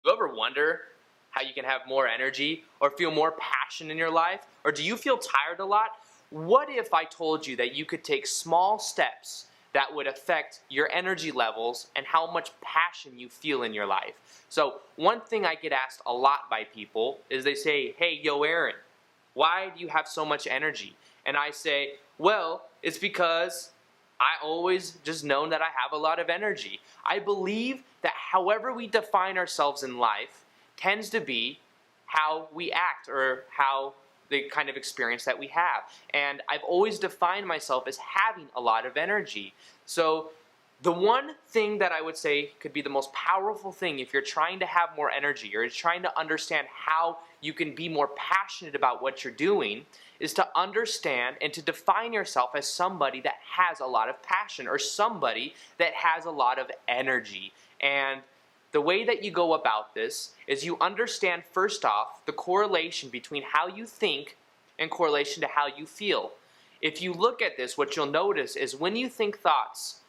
You ever wonder how you can have more energy or feel more passion in your life? Or do you feel tired a lot? What if I told you that you could take small steps that would affect your energy levels and how much passion you feel in your life? So one thing I get asked a lot by people is they say, "Hey, yo, Aaron, why do you have so much energy?" And I say, well, it's because I always just known that I have a lot of energy. I believe that however we define ourselves in life tends to be how we act, or how the kind of experience that we have. And I've always defined myself as having a lot of energy. So the one thing that I would say could be the most powerful thing if you're trying to have more energy or trying to understand how you can be more passionate about what you're doing is to understand and to define yourself as somebody that has a lot of passion, or somebody that has a lot of energy. And the way that you go about this is you understand, first off, the correlation between how you think and correlation to how you feel. If you look at this, what you'll notice is when you think thoughts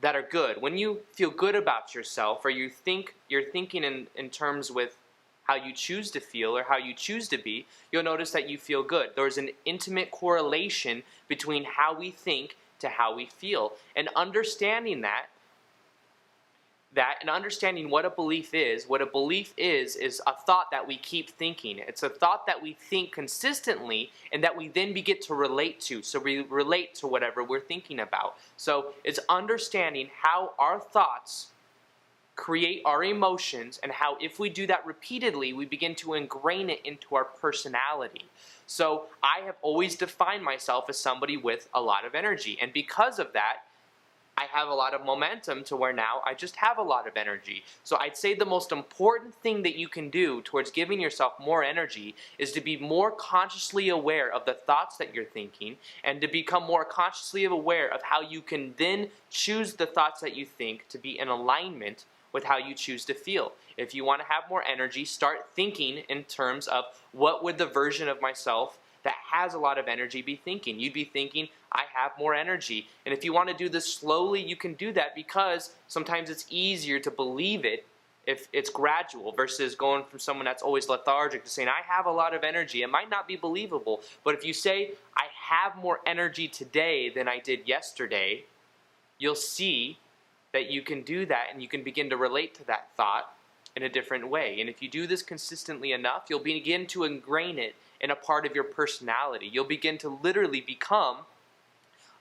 that are good, when you feel good about yourself, or you're thinking in terms with how you choose to feel or how you choose to be, you'll notice that you feel good. There's an intimate correlation between how we think to how we feel. And understanding that and understanding what a belief is a thought that we keep thinking. It's a thought that we think consistently and that we then begin to relate to. So we relate to whatever we're thinking about. So it's understanding how our thoughts create our emotions, and how if we do that repeatedly, we begin to ingrain it into our personality. So I have always defined myself as somebody with a lot of energy, and because of that, I have a lot of momentum to where now I just have a lot of energy. So I'd say the most important thing that you can do towards giving yourself more energy is to be more consciously aware of the thoughts that you're thinking, and to become more consciously aware of how you can then choose the thoughts that you think to be in alignment with how you choose to feel. If you want to have more energy, start thinking in terms of what would the version of myself that has a lot of energy be thinking. You'd be thinking, I have more energy. And if you want to do this slowly, you can do that, because sometimes it's easier to believe it if it's gradual versus going from someone that's always lethargic to saying, I have a lot of energy. It might not be believable, but if you say, I have more energy today than I did yesterday, you'll see that you can do that, and you can begin to relate to that thought in a different way. And if you do this consistently enough, you'll begin to ingrain it in a part of your personality. You'll begin to literally become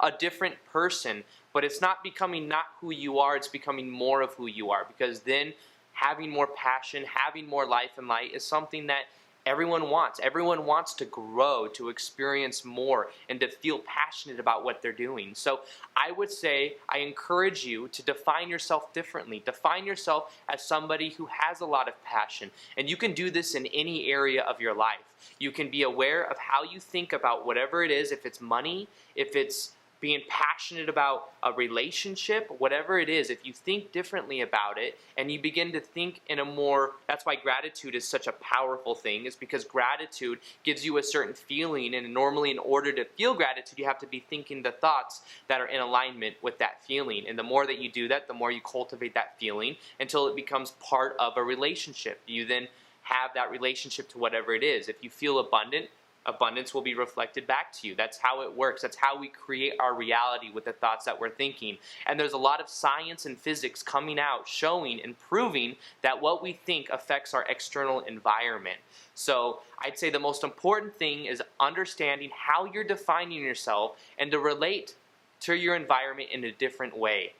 a different person, but it's not becoming not who you are, it's becoming more of who you are, because then having more passion, having more life and light is something that everyone wants. Everyone wants to grow, to experience more, and to feel passionate about what they're doing. So I would say, I encourage you to define yourself differently. Define yourself as somebody who has a lot of passion. And you can do this in any area of your life. You can be aware of how you think about whatever it is, if it's money, if it's being passionate about a relationship, whatever it is. If you think differently about it and you begin to think in a more, that's why gratitude is such a powerful thing, is because gratitude gives you a certain feeling, and normally in order to feel gratitude, you have to be thinking the thoughts that are in alignment with that feeling. And the more that you do that, the more you cultivate that feeling until it becomes part of a relationship. You then have that relationship to whatever it is. If you feel abundant, abundance will be reflected back to you. That's how it works. That's how we create our reality, with the thoughts that we're thinking. And there's a lot of science and physics coming out showing and proving that what we think affects our external environment. So I'd say the most important thing is understanding how you're defining yourself and to relate to your environment in a different way.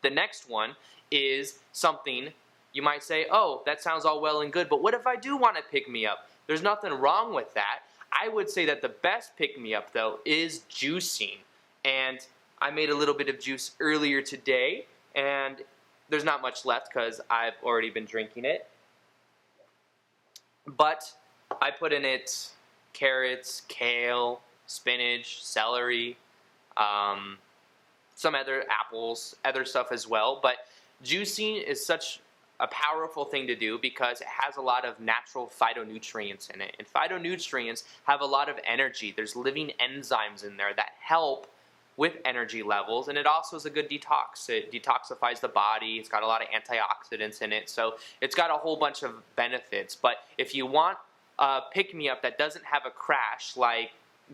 The next one is something you might say, oh, that sounds all well and good, but what if I do want to pick me up? There's nothing wrong with that. I would say that the best pick-me-up, though, is juicing. And I made a little bit of juice earlier today, and there's not much left because I've already been drinking it. But I put in it carrots, kale, spinach, celery, some other apples, other stuff as well. But juicing is such a powerful thing to do because it has a lot of natural phytonutrients in it. And phytonutrients have a lot of energy. There's living enzymes in there that help with energy levels, and it also is a good detox. It detoxifies the body. It's got a lot of antioxidants in it, so it's got a whole bunch of benefits. But if you want a pick-me-up that doesn't have a crash like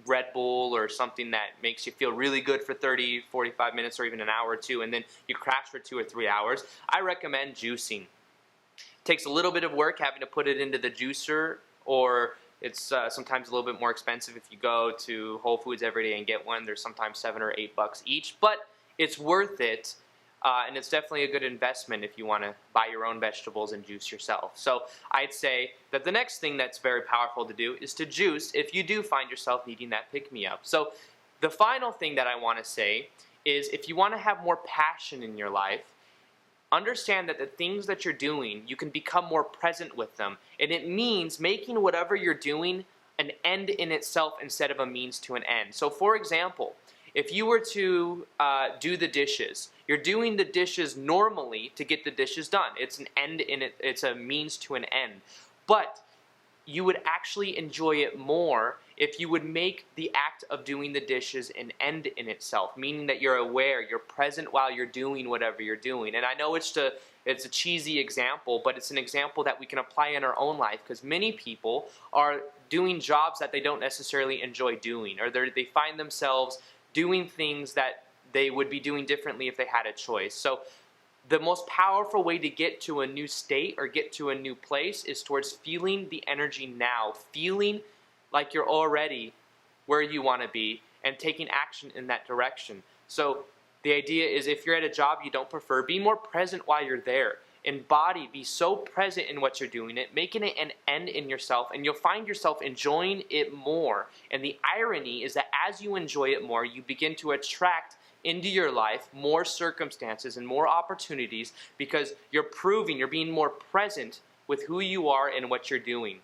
Red Bull or something that makes you feel really good for 30, 45 minutes or even an hour or two, and then you crash for 2 or 3 hours, I recommend juicing. It takes a little bit of work having to put it into the juicer, or it's sometimes a little bit more expensive if you go to Whole Foods every day and get one. There's sometimes $7 or $8 each, but it's worth it. And it's definitely a good investment if you want to buy your own vegetables and juice yourself. So I'd say that the next thing that's very powerful to do is to juice if you do find yourself needing that pick-me-up. So the final thing that I want to say is if you want to have more passion in your life, understand that the things that you're doing, you can become more present with them. And it means making whatever you're doing an end in itself instead of a means to an end. So for example, if you were to do the dishes, you're doing the dishes normally to get the dishes done. It's an end in it, it's a means to an end. But you would actually enjoy it more if you would make the act of doing the dishes an end in itself, meaning that you're aware, you're present while you're doing whatever you're doing. And I know it's a cheesy example, but it's an example that we can apply in our own life, because many people are doing jobs that they don't necessarily enjoy doing, or they find themselves doing things that they would be doing differently if they had a choice. So the most powerful way to get to a new state or get to a new place is towards feeling the energy now, feeling like you're already where you want to be and taking action in that direction. So the idea is, if you're at a job you don't prefer, be more present while you're there. Embody, be so present in what you're doing, making it an end in yourself, and you'll find yourself enjoying it more. And the irony is that as you enjoy it more, you begin to attract into your life more circumstances and more opportunities, because you're being more present with who you are and what you're doing.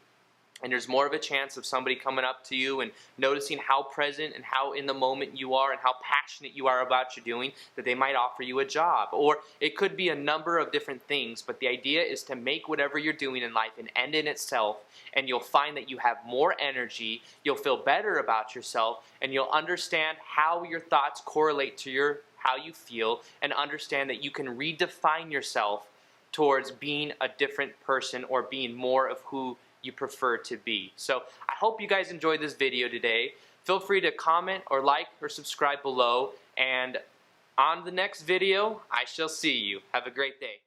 And there's more of a chance of somebody coming up to you and noticing how present and how in the moment you are and how passionate you are about what you're doing, that they might offer you a job. Or it could be a number of different things, but the idea is to make whatever you're doing in life an end in itself, and you'll find that you have more energy, you'll feel better about yourself, and you'll understand how your thoughts correlate to how you feel, and understand that you can redefine yourself towards being a different person or being more of who you prefer to be. So I hope you guys enjoyed this video today. Feel free to comment or like or subscribe below, and on the next video I shall see you. Have a great day.